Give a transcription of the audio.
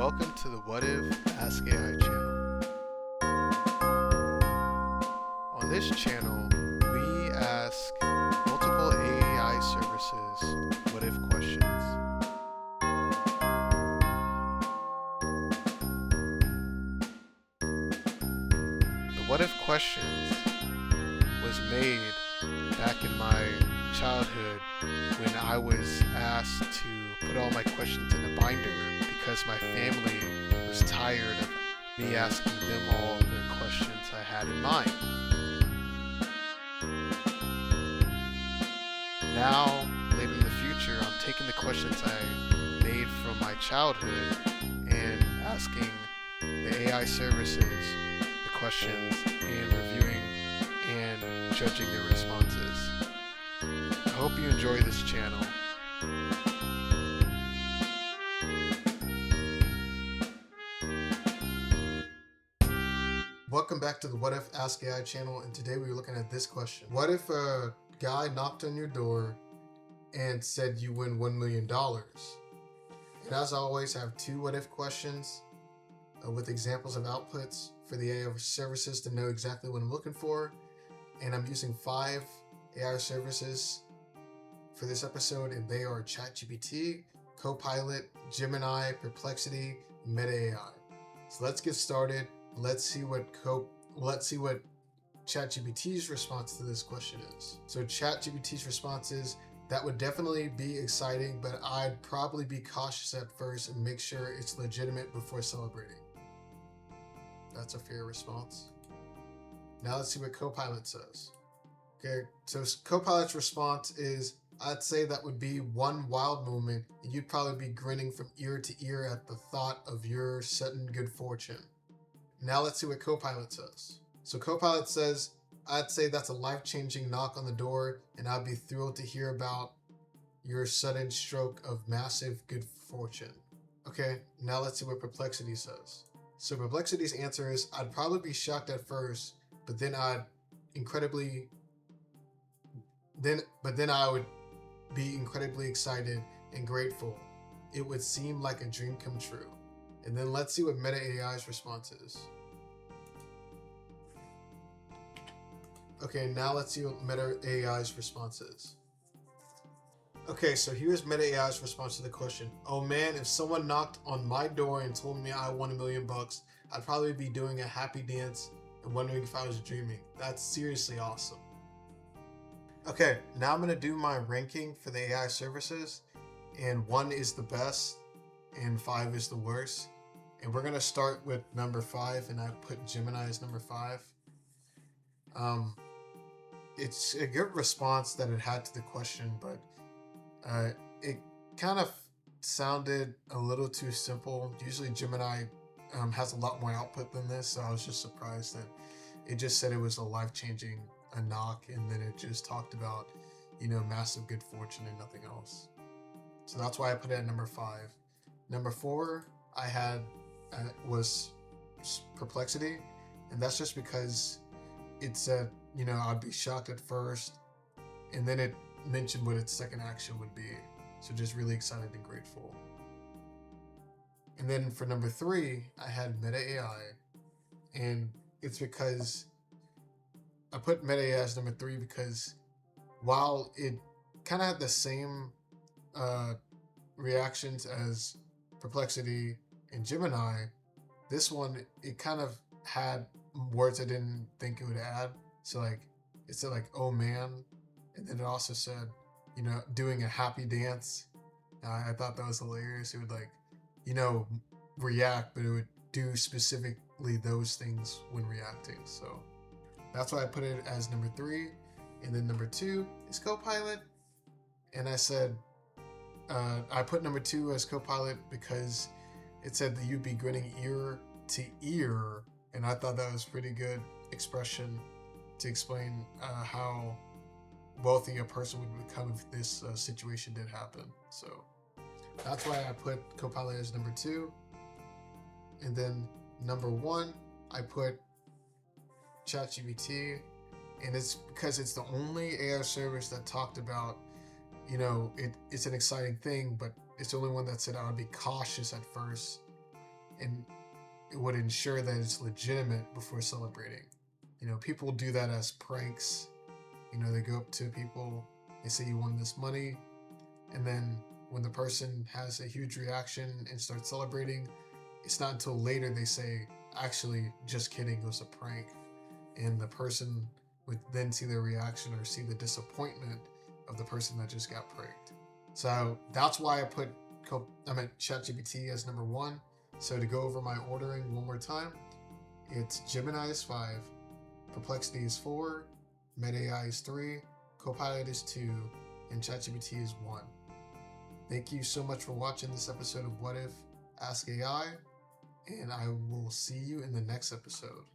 Welcome to the What If Ask AI channel. On this channel, we ask multiple AI services what if questions. The what if questions was made back in my childhood when I was asked to put all my questions in a binder because my family was tired of me asking them all the questions I had in mind. Now, later in the future, I'm taking the questions I made from my childhood and asking the AI services the questions and reviewing and judging their responses. I hope you enjoy this channel. Welcome back to the What If Ask AI channel, and today we're looking at this question. What if a guy knocked on your door and said you win $1 million? And as always, I have two what if questions with examples of outputs for the AI services to know exactly what I'm looking for. And I'm using 5 AI services for this episode, and they are ChatGPT, Copilot, Gemini, Perplexity, Meta AI. So let's get started. Let's see what ChatGPT's response to this question is. So ChatGPT's response is, that would definitely be exciting, but I'd probably be cautious at first and make sure it's legitimate before celebrating. That's a fair response. Now let's see what Copilot says. Okay, so Copilot's response is, I'd say that would be one wild moment, and you'd probably be grinning from ear to ear at the thought of your sudden good fortune. Now let's see what Copilot says. So Copilot says, I'd say that's a life-changing knock on the door, and I'd be thrilled to hear about your sudden stroke of massive good fortune. Okay, now let's see what Perplexity says. So Perplexity's answer is, I'd probably be shocked at first, but then I would be incredibly excited and grateful. It would seem like a dream come true. And then let's see what Meta AI's response is. Okay, now let's see what Meta AI's response is. Okay, so here's Meta AI's response to the question. Oh man, if someone knocked on my door and told me I won $1 million, I'd probably be doing a happy dance and wondering if I was dreaming. That's seriously awesome. Okay, now I'm going to do my ranking for the AI services, and 1 is the best and 5 is the worst. And we're going to start with number 5, and I put Gemini as number 5. It's a good response that it had to the question, but it kind of sounded a little too simple. Usually Gemini has a lot more output than this, so I was just surprised that it just said it was a life-changing knock, and then it just talked about, massive good fortune and nothing else. So that's why I put it at number 5. Number 4 I had was Perplexity, and that's just because it said, I'd be shocked at first, and then it mentioned what its second action would be. So just really excited and grateful. And then for number 3, I had Meta AI, and it's because I put Meta AI as number 3 because while it kind of had the same reactions as Perplexity and Gemini, this one, it kind of had words I didn't think it would add. So it said oh man, and then it also said, doing a happy dance. I thought that was hilarious. It would react, but it would do specifically those things when reacting. So that's why I put it as number 3. And then number 2 is Copilot. And I said, I put number 2 as Copilot because it said that you'd be grinning ear to ear. And I thought that was pretty good expression to explain how wealthy a person would become if this situation did happen. So that's why I put Copilot as number 2. And then number 1, I put ChatGPT, and it's because it's the only AI service that talked about, it's an exciting thing, but it's the only one that said I would be cautious at first and it would ensure that it's legitimate before celebrating. People do that as pranks. They go up to people, they say you won this money, and then when the person has a huge reaction and starts celebrating, it's not until later they say, actually, just kidding, it was a prank. And the person would then see their reaction or see the disappointment of the person that just got pranked. So that's why I put ChatGPT as number 1. So to go over my ordering one more time, it's Gemini is 5, Perplexity is 4, MedAI is 3, Copilot is 2, and ChatGPT is 1. Thank you so much for watching this episode of What If Ask AI, and I will see you in the next episode.